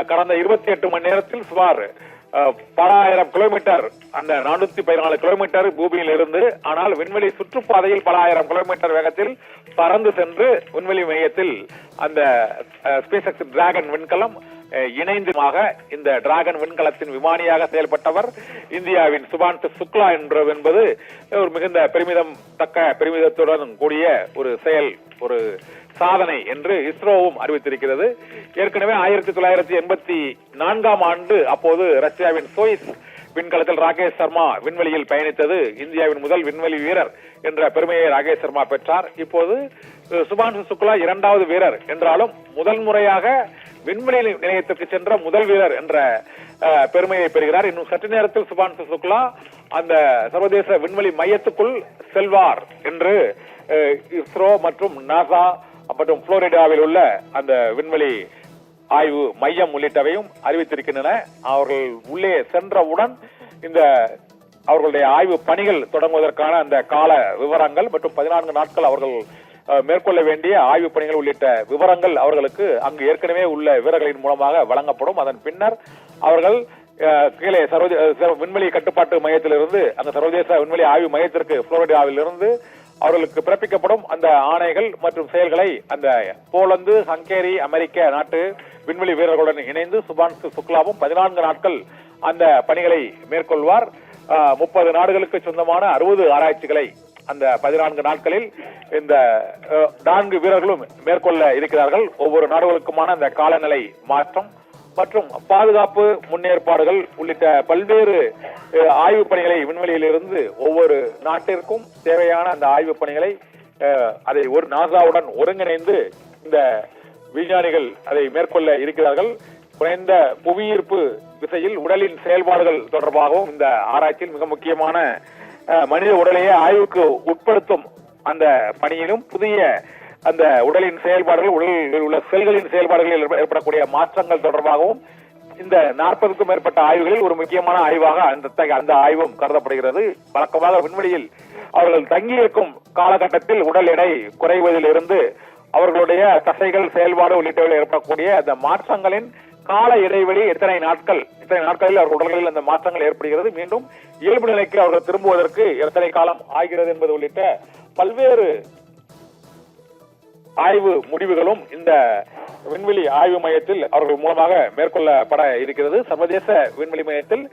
கடந்த 28 மணி நேரத்தில் சுமார் பல ஆயிரம் கிலோமீட்டர், அந்த 414 கிலோமீட்டர் பூமியில் இருந்து, ஆனால் விண்வெளி சுற்றுப்பாதையில் பல ஆயிரம் கிலோமீட்டர் வேகத்தில் பறந்து சென்று விண்வெளி மையத்தில் அந்த ஸ்பேஸ் எக்ஸ் டிராகன் விண்கலம் இணைந்துமாக இந்த டிராகன் விண்கலத்தின் விமானியாக செயல்பட்டவர் இந்தியாவின் சுபான்சு சுக்லா என்பது ஒரு மிகுந்த பெருமிதத்துடன் கூடிய ஒரு செயல், ஒரு சாதனை என்று இஸ்ரோவும் அறிவித்திருக்கிறது. ஏற்கனவே 1984ஆம் ஆண்டு அப்போது ரஷ்யாவின் சோயிஸ் விண்கலத்தில் ராகேஷ் சர்மா விண்வெளியில் பயணித்தது இந்தியாவின் முதல் விண்வெளி வீரர் என்ற பெருமையை ராகேஷ் சர்மா பெற்றார். இப்போது சுபான்சு சுக்லா இரண்டாவது வீரர் என்றாலும் முதல் முறையாக விண்வெளி நிலையத்திற்கு சென்ற முதல் வீரர் என்ற பெருமையை பெறுகிறார். இன்னும் சற்று நேரத்தில் சுபான்சு சுக்லா அந்த சர்வதேச விண்வெளி மையத்துக்குள் செல்வார் என்று இஸ்ரோ மற்றும் நாசா மற்றும் புளோரிடாவில் உள்ள அந்த விண்வெளி ஆய்வு மையம் உள்ளிட்டவையும் அறிவித்திருக்கின்றன. அவர்கள் உள்ளே சென்றவுடன் இந்த அவர்களுடைய ஆய்வு பணிகள் தொடங்குவதற்கான அந்த கால விவரங்கள் மற்றும் 14 நாட்கள் அவர்கள் மேற்கொள்ள வேண்டிய ஆய்வு பணிகள் உள்ளிட்ட விவரங்கள் அவர்களுக்கு அங்கு ஏற்கனவே உள்ள வீரர்களின் மூலமாக வழங்கப்படும். அதன் பின்னர் அவர்கள் கீழே விண்வெளி கட்டுப்பாட்டு மையத்திலிருந்து அந்த சர்வதேச விண்வெளி ஆய்வு மையத்திற்கு புளோரிடாவில் இருந்து அவர்களுக்கு பிறப்பிக்கப்படும் அந்த ஆணைகள் மற்றும் செயல்களை அந்த போலந்து, ஹங்கேரி, அமெரிக்க நாட்டு விண்வெளி வீரர்களுடன் இணைந்து சுபான்சு சுக்லாவும் 14 நாட்கள் அந்த பணிகளை மேற்கொள்வார். 30 நாடுகளுக்கு சொந்தமான 60 ஆராய்ச்சிகளை அந்த 14 நாட்களில் இந்த 4 வீரர்களும் மேற்கொள்ள இருக்கிறார்கள். ஒவ்வொரு நாடுகளுக்குமான அந்த காலநிலை மாற்றம் மற்றும் பாதுகாப்பு முன்னேற்பாடுகள் உள்ளிட்ட பல்வேறு ஆய்வு பணிகளை விண்வெளியில் இருந்து ஒவ்வொரு நாட்டிற்கும் தேவையான அந்த ஆய்வு பணிகளை அதை ஒரு நாசாவுடன் ஒருங்கிணைந்து இந்த விஞ்ஞானிகள் அதை மேற்கொள்ள இருக்கிறார்கள். குறைந்த புவியீர்ப்பு விசையில் உடலின் செயல்பாடுகள் தொடர்பாகவும் இந்த ஆராய்ச்சியில் மிக முக்கியமான மனித உடலையே ஆய்வுக்கு உட்படுத்தும் அந்த பணியிலும் புதிய அந்த உடலின் செயல்பாடுகள், உடலில் உள்ள செல்களின் செயல்பாடுகளில் ஏற்படக்கூடிய மாற்றங்கள் தொடர்பாகவும் இந்த 40க்கும் மேற்பட்ட ஆய்வுகளில் ஒரு முக்கியமான ஆய்வாக அந்த ஆய்வும் கருதப்படுகிறது. வழக்கமாக விண்வெளியில் அவர்கள் தங்கியிருக்கும் காலகட்டத்தில் உடல் எடை குறைவதில் இருந்து அவர்களுடைய தசைகள் செயல்பாடு உள்ளிட்டவையில் ஏற்படக்கூடிய அந்த மாற்றங்களின் கால இடைவெளி எத்தனை நாட்களில் அவர்கள் உடல்களில் அந்த மாற்றங்கள் ஏற்படுகிறது, மீண்டும் இயல்பு நிலைக்கு அவர்கள் திரும்புவதற்கு எத்தனை காலம் ஆகிறது என்பது உள்ளிட்ட பல்வேறு ஆய்வு முடிவுகளும் இந்த விண்வெளி ஆய்வு மையத்தில் அவர்கள் மூலமாக மேற்கொள்ளப்பட இருக்கிறது. சர்வதேச விண்வெளி மையத்தில்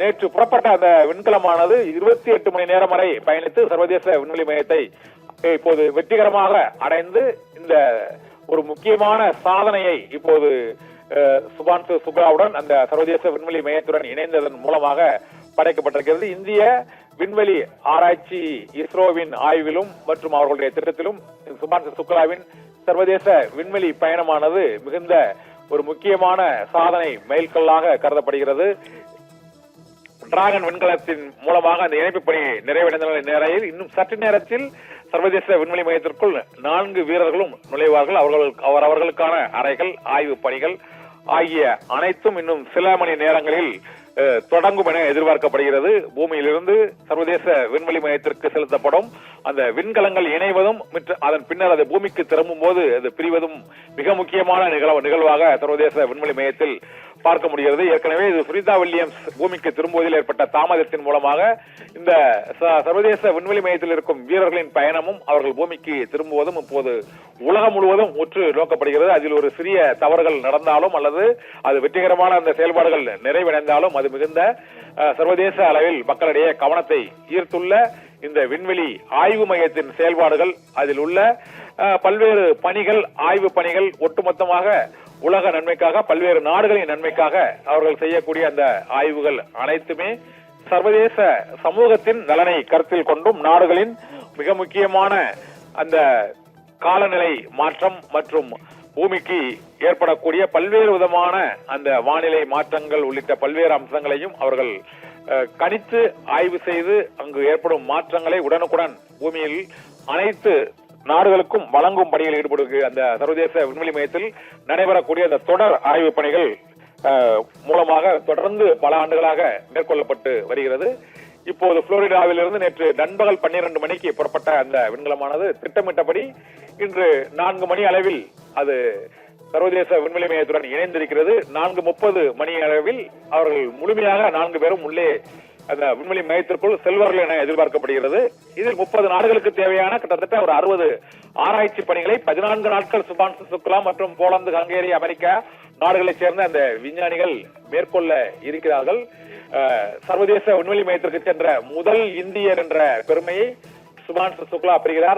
நேற்று புறப்பட்ட அந்த விண்கலமானது 28 மணி நேரம் வரை பயணித்து சர்வதேச விண்வெளி மையத்தை இப்போது வெற்றிகரமாக அடைந்து இந்த ஒரு முக்கியமான சாதனையை இப்போது சுபான்சு சுக்லாவுடன் அந்த சர்வதேச விண்வெளி மையத்துடன் இணைந்ததன் மூலமாக படைக்கப்பட்டிருக்கிறது. இந்திய விண்வெளி ஆராய்ச்சி இஸ்ரோவின் ஆய்விலும் மற்றும் அவர்களுடைய திட்டத்திலும் சுபான்சு சுக்லாவின் சர்வதேச விண்வெளி பயணமானது மிகுந்த ஒரு முக்கியமான சாதனை மைல்கல்லாக கருதப்படுகிறது. டிராகன் விண்கலத்தின் மூலமாக அந்த இணைப்பு பணி நிறைவடைந்த நேரையில் இன்னும் சற்று நேரத்தில் சர்வதேச விண்வெளி மையத்திற்குள் 4 வீரர்களும் நுழைவார்கள். அவர்களுக்கான அறைகள், ஆய்வு பணிகள் ஆகிய அனைத்தும் இன்னும் சில மணி நேரங்களில் தொடங்கும் என எதிர்பார்க்கப்படுகிறது. பூமியிலிருந்து சர்வதேச விண்வெளி மையத்திற்கு செலுத்தப்படும் அந்த விண்கலங்கள் இணைவதும் அதன் பின்னர் அது பூமிக்கு திரும்பும் போது அது பிரிவதும் மிக முக்கியமான நிகழ்வாக சர்வதேச விண்வெளி மையத்தில் பார்க்க முடிகிறது. ஏற்கனவே இது சுனிதா வில்லியம்ஸ் பூமிக்கு திரும்புவதில் ஏற்பட்ட தாமதத்தின் மூலமாக இந்த சர்வதேச விண்வெளி மையத்தில் இருக்கும் வீரர்களின் பயணமும் அவர்கள் பூமிக்கு திரும்புவதும் இப்போது உலகம் முழுவதும் உற்று நோக்கப்படுகிறது. அதில் ஒரு சிறிய தவறுகள் நடந்தாலும் அல்லது அது வெற்றிகரமான அந்த செயல்பாடுகள் நிறைவடைந்தாலும் அது மிகுந்த சர்வதேச அளவில் மக்களிடையே கவனத்தை ஈர்த்துள்ள இந்த விண்வெளி ஆய்வு மையத்தின் செயல்பாடுகள், அதில் உள்ள பல்வேறு பணிகள், ஆய்வு பணிகள் ஒட்டுமொத்தமாக உலக நன்மைக்காக, பல்வேறு நாடுகளின் நன்மைக்காக அவர்கள் செய்யக்கூடிய அந்த ஆய்வுகள் அனைத்துமே சர்வதேச சமூகத்தின் நலனை கருத்தில் கொண்டும் நாடுகளின் மிக முக்கியமான அந்த காலநிலை மாற்றம் மற்றும் பூமிக்கு ஏற்படக்கூடிய பல்வேறு விதமான அந்த வானிலை மாற்றங்கள் உள்ளிட்ட பல்வேறு அம்சங்களையும் அவர்கள் கணித்து ஆய்வு செய்து அங்கு ஏற்படும் மாற்றங்களை உடனுக்குடன் பூமியில் அனைத்து நாடுகளுக்கும் வழங்கும் பணியில் ஈடுபடுகிற அந்த சர்வதேச விண்வெளி மையத்தில் நடைபெறக்கூடிய அந்த தொடர் ஆய்வு பணிகள் மூலமாக தொடர்ந்து பல ஆண்டுகளாக மேற்கொள்ளப்பட்டு வருகிறது. இப்போது புளோரிடாவிலிருந்து நேற்று நண்பகல் 12 மணிக்கு புறப்பட்ட அந்த விண்கலமானது திட்டமிட்டபடி இன்று 4 மணி அளவில் அது சர்வதேச விண்வெளி மையத்துடன் இணைந்திருக்கிறது. 4:30 மணி அளவில் அவர்கள் முழுமையாக 4 பேரும் உள்ளே அந்த விண்வெளி மையத்திற்குள் செல்வார்கள் என எதிர்பார்க்கப்படுகிறது. இதில் 30 நாடுகளுக்கு தேவையான கிட்டத்தட்ட ஒரு 60 ஆராய்ச்சி பணிகளை 14 நாட்கள் சுபான்சு சுக்லா மற்றும் போலந்து, ஹங்கேரி, அமெரிக்கா நாடுகளைச் சேர்ந்த அந்த விஞ்ஞானிகள் மேற்கொள்ள இருக்கிறார்கள். சர்வதேச விண்வெளி மையத்திற்கு சென்ற முதல் இந்தியர் என்ற பெருமையை சுபான்சு சுக்லா பெறுகிறார்.